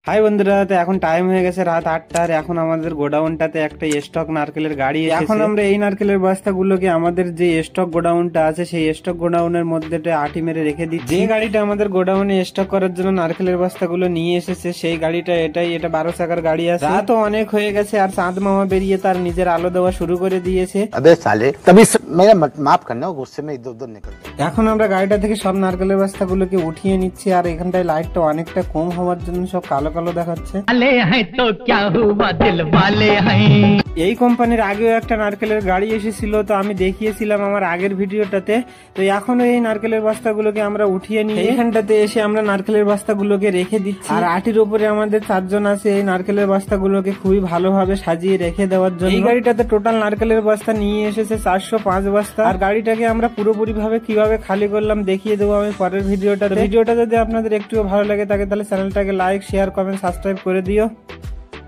High বন্ধুরা, তো এখন টাইম হয়ে গেছে রাত 8টা। আর এখন আমাদের গোডাউনটাতে একটা স্টক নারকেলের গাড়ি এসেছে। এখন আমরা এই নারকেলের বস্তাগুলোকে আমাদের যে স্টক গোডাউনটা আছে সেই স্টক গোডাউনের মধ্যে আটি মেরে রেখে দিচ্ছি। যে গাড়িটা আমাদের গোডাউনে স্টক করার জন্য নারকেলের বস্তাগুলো নিয়ে এসেছে সেই গাড়িটা এটা 12 চাকার গাড়ি আছে। রাতও অনেক হয়ে গেছে আর চাঁদ মামা বেরিয়ে তার নিজের আলো দেওয়া শুরু করে দিয়েছে। এখন আমরা গাড়িটা থেকে সব নারকেলের বস্তাগুলোকে উঠিয়ে নিচ্ছি। আর এখানটায় লাইটটা অনেকটা কম হওয়ার জন্য সব কালো কালো দেখাচ্ছে। এই কোম্পানির আগেও একটা নারকেলের গাড়ি এসেছিল, তো আমি দেখিয়েছিলাম আমার আগের ভিডিওটাতে। তো এখনো এই নারকেলের বস্তাগুলোকে আমরা উঠিয়ে নিয়ে এখানটাতে এসে আমরা নারকেলের বস্তাগুলোকে রেখে দিচ্ছি। আর আটির উপরে আমাদের 4 জন আছে এই নারকেলের বস্তাগুলোকে খুবই ভালোভাবে সাজিয়ে রেখে দেওয়ার জন্য। এই গাড়িটাতে টোটাল নারকেলের বস্তা নিয়ে এসেছে 405 বস্তা। আর গাড়িটাকে আমরা পুরোপুরি ভাবে কিভাবে খালি করলাম দেখিয়ে দেবো আমি পরের ভিডিওটা। ভিডিওটা যদি আপনাদের একটু ভালো লাগে থাকে তাহলে চ্যানেলটাকে লাইক, শেয়ার, কমেন্ট, সাবস্ক্রাইব করে দিও।